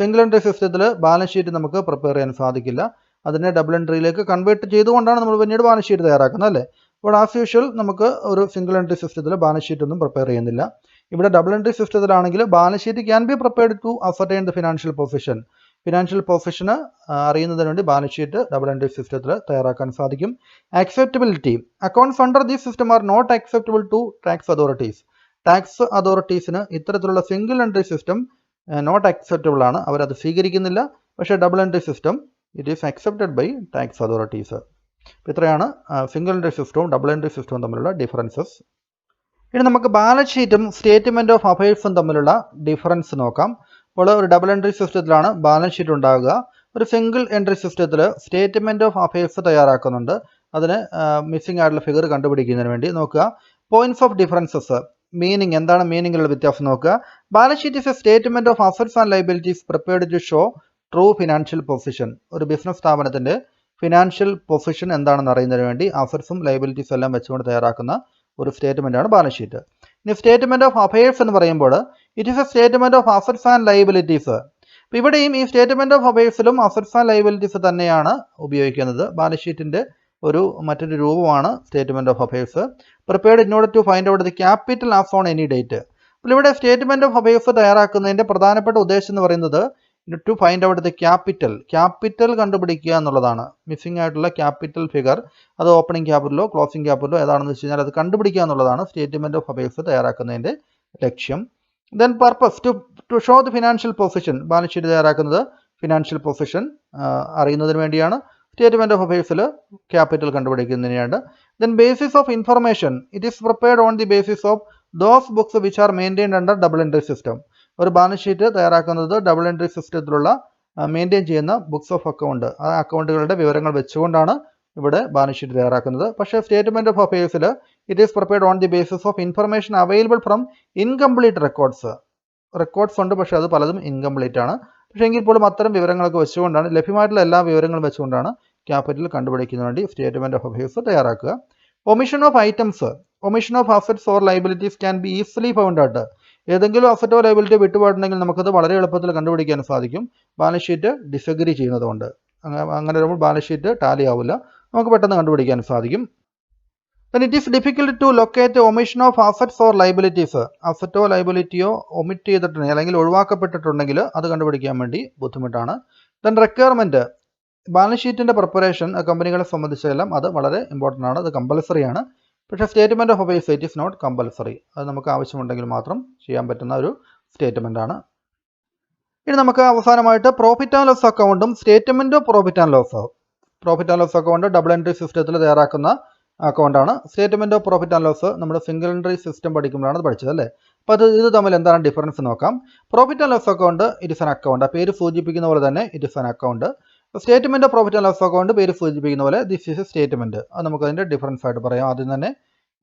Single entry സിസ്റ്റത്തിൽ ബാലൻസ് ഷീറ്റ് നമുക്ക് പ്രിപ്പയർ ചെയ്യാൻ സാധിക്കില്ല. അതിനെ ഡബിൾ എൻട്രിയിലേക്ക് കൺവേർട്ട് ചെയ്തുകൊണ്ടാണ് നമ്മൾ പിന്നീട് ബാലൻസ് ഷീറ്റ് തയ്യാറാക്കുന്നത് അല്ലേ. അപ്പോൾ ആസ് യൂഷ്വൽ നമുക്ക് ഒരു സിംഗിൾ എൻട്രി സിസ്റ്റത്തിൽ ബാലൻസ് ഷീറ്റ് ഒന്നും പ്രിപ്പയർ ചെയ്യുന്നില്ല. ഇവിടെ ഡബിൾ എൻട്രി സിസ്റ്റത്തിലാണെങ്കിൽ balance sheet can be prepared to ascertain the financial position. Financial പൊസിഷന് അറിയുന്നതിന് വേണ്ടി ബാലൻസ് ഷീറ്റ് ഡബിൾ എൻട്രി സിസ്റ്റത്തിൽ തയ്യാറാക്കാൻ സാധിക്കും. Acceptability. Accounts under this system are not acceptable to tax authorities. Tax അതോറിറ്റീസിന് ഇത്തരത്തിലുള്ള single entry system not acceptable ആണ്, അവരത് സ്വീകരിക്കുന്നില്ല. പക്ഷേ double entry system it is accepted by tax authorities. ഇത്രയാണ് സിംഗിൾ എൻട്രി സിസ്റ്റവും ഡബിൾ എൻട്രി സിസ്റ്റവും തമ്മിലുള്ള ഡിഫറൻസസ്. ഇനി നമുക്ക് ബാലൻസ് ഷീറ്റും സ്റ്റേറ്റ്മെൻറ്റ് ഓഫ് അഫയേഴ്സും തമ്മിലുള്ള ഡിഫറൻസ് നോക്കാം. അപ്പോൾ ഒരു ഡബിൾ എൻട്രി സിസ്റ്റത്തിലാണ് ബാലൻസ് ഷീറ്റ് ഉണ്ടാകുക. ഒരു സിംഗിൾ എൻട്രി സിസ്റ്റത്തിൽ സ്റ്റേറ്റ്മെൻറ്റ് ഓഫ് അഫയേഴ്സ് തയ്യാറാക്കുന്നുണ്ട്. അതിന് മിസ്സിംഗ് ആയിട്ടുള്ള ഫിഗർ കണ്ടുപിടിക്കുന്നതിന് വേണ്ടി നോക്കുക. Points of differences. മീനിങ്, എന്താണ് മീനിങ്ങിലുള്ള വ്യത്യാസം നോക്കുക. Balance sheet is a statement of assets and liabilities prepared to show true financial position. ഒരു ബിസിനസ് സ്ഥാപനത്തിൻ്റെ ഫിനാൻഷ്യൽ പൊസിഷൻ എന്താണെന്ന് അറിയുന്നതിന് വേണ്ടി അസറ്റ്സും ലയബിലിറ്റീസും എല്ലാം വെച്ചുകൊണ്ട് തയ്യാറാക്കുന്ന ഒരു സ്റ്റേറ്റ്മെൻറ്റാണ് ബാലൻസ് ഷീറ്റ്. ഇനി സ്റ്റേറ്റ്മെൻറ്റ് ഓഫ് അഫയേഴ്സ് എന്ന് പറയുമ്പോൾ it is a statement of assets and liabilities. അപ്പോൾ ഇവിടെയും ഈ സ്റ്റേറ്റ്മെൻറ്റ് ഓഫ് അഫയേഴ്സിലും അസറ്റ്സ് ആൻഡ് ലയബിലിറ്റീസ് തന്നെയാണ് ഉപയോഗിക്കുന്നത്. ബാലൻസ് ഷീറ്റിൻ്റെ മറ്റൊരു രൂപമാണ് statement of affairs. Prepared in order to find out the capital as on any date. അപ്പോൾ ഇവിടെ സ്റ്റേറ്റ്മെൻറ്റ് ഓഫ് അഫയേഴ്സ് തയ്യാറാക്കുന്നതിൻ്റെ പ്രധാനപ്പെട്ട ഉദ്ദേശം എന്ന് പറയുന്നത് to find out the capital കണ്ടുപിടിക്കുക എന്നുള്ളതാണ്. മിസ്സിംഗ് ആയിട്ടുള്ള ക്യാപിറ്റൽ ഫിഗർ, അത് ഓപ്പണിംഗ് ക്യാപിറ്റലോ ക്ലോസിംഗ് ക്യാപിറ്റലോ ഏതാണെന്ന് വെച്ച് കഴിഞ്ഞാൽ അത് കണ്ടുപിടിക്കുക എന്നുള്ളതാണ് സ്റ്റേറ്റ്മെൻറ്റ് ഓഫ് അഫയേഴ്സ് തയ്യാറാക്കുന്നതിൻ്റെ ലക്ഷ്യം. Then purpose to show the financial position. Balance sheet തയ്യാറാക്കുന്നത് ഫിനാൻഷ്യൽ പൊസിഷൻ അറിയുന്നതിന് വേണ്ടിയാണ്. സ്റ്റേറ്റ്മെൻറ്റ് ഓഫ് അഫയേഴ്സിൽ ക്യാപിറ്റൽ കണ്ടുപിടിക്കുന്നതിനാണ്. Then basis of information. It is prepared on the basis of those books which are maintained under double entry system. ഒരു balance sheet തയ്യാറാക്കുന്നത് double entry സിസ്റ്റത്തിലുള്ള maintain ചെയ്യുന്ന books of account, ആ അക്കൗണ്ടുകളുടെ വിവരങ്ങൾ വെച്ചുകൊണ്ടാണ് ഇവിടെ ബാലൻസ് ഷീറ്റ് തയ്യാറാക്കുന്നത്. പക്ഷേ സ്റ്റേറ്റ്മെൻറ്റ് ഓഫ് അഫയേഴ്സിൽ it is prepared on the basis of information available from incomplete records ഉണ്ട്, പക്ഷേ അത് പലതും ഇൻകംപ്ലീറ്റ് ആണ്. പക്ഷേ എങ്കിൽ പോലും അത്തരം വിവരങ്ങളൊക്കെ വെച്ചുകൊണ്ടാണ്, ലഭ്യമായിട്ടുള്ള എല്ലാ വിവരങ്ങളും വെച്ചുകൊണ്ടാണ് ക്യാപിറ്റൽ കണ്ടുപിടിക്കുന്നതിന് വേണ്ടി സ്റ്റേറ്റ്മെൻറ്റ് ഓഫ് അഫയേഴ്സ് തയ്യാറാക്കുക. Omission of items. Omission of assets or liabilities can be easily found out. ഏതെങ്കിലും അസറ്റോ ലയബിലിറ്റി വിട്ടുപോയിട്ടുണ്ടെങ്കിൽ നമുക്കത് വളരെ എളുപ്പത്തിൽ കണ്ടുപിടിക്കാൻ സാധിക്കും, ബാലൻസ് ഷീറ്റ് ഡിസഗ്രി ചെയ്യുന്നതുകൊണ്ട്. അങ്ങനെ വരുമ്പോൾ ബാലൻസ് ഷീറ്റ് ടാലി ആവില്ല, നമുക്ക് പെട്ടെന്ന് കണ്ടുപിടിക്കാൻ സാധിക്കും. Then it is difficult to locate omission of assets or liabilities. അസറ്റോ ലയബിലിറ്റിയോ ഒമിറ്റ് ചെയ്തിട്ടുണ്ടെങ്കിൽ അല്ലെങ്കിൽ ഒഴിവാക്കപ്പെട്ടിട്ടുണ്ടെങ്കിൽ അത് കണ്ടുപിടിക്കാൻ വേണ്ടി ബുദ്ധിമുട്ടാണ്. Then requirement. ബാലൻസ് ഷീറ്റിൻ്റെ പ്രിപ്പറേഷൻ കമ്പനികളെ സംബന്ധിച്ചെല്ലാം അത് വളരെ ഇമ്പോർട്ടൻ്റ് ആണ്, അത് കമ്പൽസറി ആണ്. പക്ഷേ statement of affairs it is not compulsory. അത് നമുക്ക് ആവശ്യമുണ്ടെങ്കിൽ മാത്രം ചെയ്യാൻ പറ്റുന്ന ഒരു സ്റ്റേറ്റ്മെൻ്റ് ആണ്. ഇനി നമുക്ക് അവസാനമായിട്ട് പ്രോഫിറ്റ് ആൻഡ് ലോസ് അക്കൗണ്ടും statement of profit and loss account double entry സിസ്റ്റത്തിൽ തയ്യാറാക്കുന്ന അക്കൗണ്ടാണ്. Statement of profit and loss നമ്മുടെ സിംഗിൾ എൻട്രി സിസ്റ്റം പഠിക്കുമ്പോഴാണ് അത് പഠിച്ചത് അല്ലേ. അപ്പോൾ ഇത് തമ്മിൽ എന്താണ് ഡിഫറൻസ് നോക്കാം. Profit and loss account it is an account, ആ പേര് സൂചിപ്പിക്കുന്ന പോലെ തന്നെ it is an account. Statement of profit and loss account പേര് സൂചിപ്പിക്കുന്ന പോലെ ദിസ് ഈസ് എ സ്റ്റേറ്റ്മെൻറ്റ്, അത് നമുക്ക് അതിൻ്റെ ഡിഫറൻസ് ആയിട്ട് പറയാം ആദ്യം തന്നെ.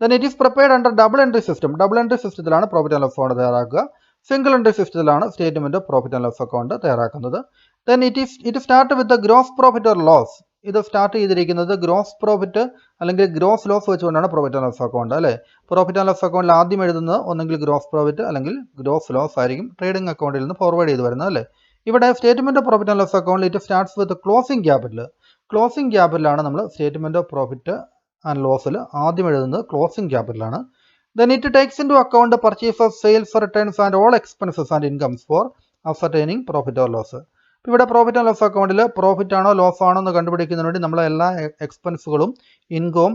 Then it is prepared under double entry system. Double entry സിസ്റ്റത്തിലാണ് പ്രോഫിറ്റ് ആൻഡ് ലോസ് അക്കൗണ്ട് തയ്യാറാക്കുക. സിംഗിൾ എൻട്രി സിസ്റ്റത്തിലാണ് statement of profit and loss account തയ്യാറാക്കുന്നത്. Then it start with gross profit or loss. ഇത് start ചെയ്തിരിക്കുന്നത് gross profit അല്ലെങ്കിൽ gross loss വെച്ചുകൊണ്ടാണ് profit and loss account അല്ലേ. Profit and loss അക്കൗണ്ടിൽ ആദ്യം എഴുതുന്നത് ഒന്നെങ്കിൽ ഗ്രോസ് പ്രോഫിറ്റ് അല്ലെങ്കിൽ ഗ്രോസ് ലോസ് ആയിരിക്കും, ട്രേഡിംഗ് അക്കൗണ്ടിൽ നിന്ന് ഫോർവേഡ് ചെയ്ത് വരുന്നത് അല്ലേ. ഇവിടെ statement of profit and loss അക്കൗണ്ടിൽ it starts with closing capital. Closing ക്യാപിറ്റലാണ് നമ്മൾ സ്റ്റേറ്റ്മെൻറ്റ് ഓഫ് പ്രോഫിറ്റ് ആൻഡ് ലോസിൽ ആദ്യം എഴുതുന്നത് ക്ലോസിംഗ് ക്യാപിറ്റലാണ്. Then it takes into account purchases, sales, returns and all expenses and incomes for ascertaining profit or loss. ഇവിടെ profit and loss അക്കൗണ്ടിൽ profit ആണോ loss ആണോ എന്ന് കണ്ടുപിടിക്കുന്നതിന് വേണ്ടി നമ്മൾ എല്ലാ എക്സ്പെൻസുകളും ഇൻകവും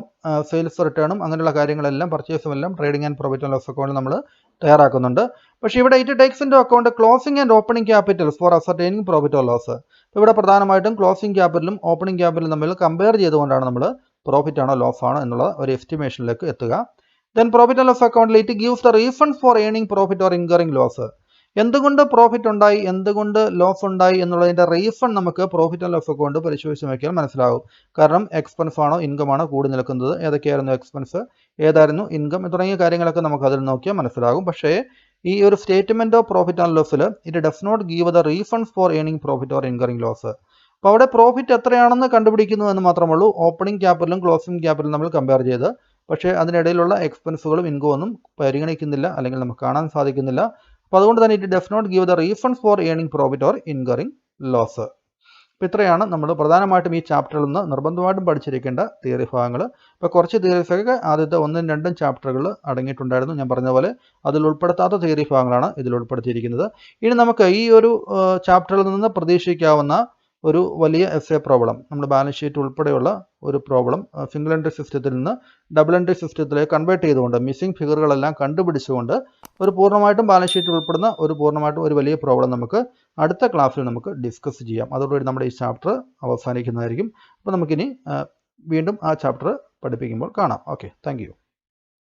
സെയിൽസ് റിട്ടേണും അങ്ങനെയുള്ള കാര്യങ്ങളെല്ലാം പർച്ചേസും എല്ലാം trading and profit and loss അക്കൗണ്ടിൽ നമ്മൾ തയ്യാറാക്കുന്നുണ്ട്. പക്ഷേ ഇവിടെ it takes into account closing and opening capitals for ascertaining profit or loss. ഇവിടെ പ്രധാനമായിട്ടും ക്ലോസിംഗ് ക്യാപിറ്റലും ഓപ്പണിംഗ് ക്യാപിറ്റലും തമ്മിൽ കമ്പയർ ചെയ്തുകൊണ്ടാണ് നമ്മൾ പ്രോഫിറ്റ് ആണോ ലോസ് ആണോ എന്നുള്ള ഒരു എസ്റ്റിമേഷനിലേക്ക് എത്തുക. ദെൻ പ്രോഫിറ്റ് ആൻഡ് ലോസ് അക്കൗണ്ടിൽ it gives the reasons for earning profit or incurring loss. എന്തുകൊണ്ട് പ്രോഫിറ്റ് ഉണ്ടായി, എന്തുകൊണ്ട് ലോസ് ഉണ്ടായി എന്നുള്ളതിൻ്റെ റീസൺ നമുക്ക് പ്രോഫിറ്റ് ആൻഡ് ലോസ് അക്കൗണ്ട് പരിശോധിച്ച് നോക്കിയാൽ മനസ്സിലാകും. കാരണം എക്സ്പെൻസ് ആണോ ഇൻകം ആണോ കൂടി നിൽക്കുന്നത്, ഏതൊക്കെയായിരുന്നു എക്സ്പെൻസ്, ഏതായിരുന്നു ഇൻകം തുടങ്ങിയ കാര്യങ്ങളൊക്കെ നമുക്ക് അതിൽ നോക്കിയാൽ മനസ്സിലാകും. പക്ഷേ ഈ ഒരു സ്റ്റേറ്റ്മെന്റ് ഓഫ് പ്രോഫിറ്റ് ആൻഡ് ലോസിൽ it does not give the reasons for earning profit or incurring loss. അപ്പോൾ അവിടെ പ്രോഫിറ്റ് എത്രയാണെന്ന് കണ്ടുപിടിക്കുന്നു എന്ന് മാത്രമേ ഉള്ളൂ, ഓപ്പണിംഗ് ക്യാപിറ്റലും ക്ലോസിംഗ് ക്യാപിറ്റലും നമ്മൾ കമ്പയർ ചെയ്ത്. പക്ഷേ അതിനിടയിലുള്ള എക്സ്പെൻസുകളും ഇൻകം ഒന്നും പരിഗണിക്കുന്നില്ല, അല്ലെങ്കിൽ നമുക്ക് കാണാൻ സാധിക്കുന്നില്ല. അപ്പോൾ അതുകൊണ്ട് തന്നെ it does not give the reasons for earning profit or incurring loss. അപ്പോൾ ഇത്രയാണ് നമ്മൾ പ്രധാനമായിട്ടും ഈ ചാപ്റ്ററിൽ നിന്ന് നിർബന്ധമായിട്ടും പഠിച്ചിരിക്കേണ്ട തിയറി ഭാഗങ്ങൾ. ഇപ്പോൾ കുറച്ച് തിയറീസൊക്കെ ആദ്യത്തെ 1, 2 ചാപ്റ്ററുകൾ അടങ്ങിയിട്ടുണ്ടായിരുന്നു. ഞാൻ പറഞ്ഞ പോലെ അതിൽ ഉൾപ്പെടുത്താത്ത തിയറി ഭാഗങ്ങളാണ് ഇതിൽ ഉൾപ്പെടുത്തിയിരിക്കുന്നത്. ഇനി നമുക്ക് ഈ ഒരു ചാപ്റ്ററിൽ നിന്ന് പ്രതീക്ഷിക്കാവുന്ന ഒരു വലിയ എസ്എ പ്രോബ്ലം, നമ്മുടെ ബാലൻസ് ഷീറ്റ് ഉൾപ്പെടെയുള്ള ഒരു പ്രോബ്ലം സിംഗിൾ എൻട്രി സിസ്റ്റത്തിൽ നിന്ന് ഡബിൾ എൻട്രി സിസ്റ്റത്തിലേക്ക് കൺവേർട്ട് ചെയ്തുകൊണ്ട് മിസ്സിംഗ് ഫിഗറുകളെല്ലാം കണ്ടുപിടിച്ചുകൊണ്ട് ഒരു പൂർണ്ണമായിട്ടും ബാലൻസ് ഷീറ്റ് ഉൾപ്പെടുന്ന ഒരു വലിയ പ്രോബ്ലം നമുക്ക് അടുത്ത ക്ലാസ്സിൽ നമുക്ക് ഡിസ്കസ് ചെയ്യാം. അതോടുകൂടി നമ്മുടെ ഈ ചാപ്റ്റർ അവസാനിക്കുന്നതായിരിക്കും. അപ്പോൾ നമുക്കിനി വീണ്ടും ആ ചാപ്റ്റർ പഠിപ്പിക്കുമ്പോൾ കാണാം. Okay, thank you.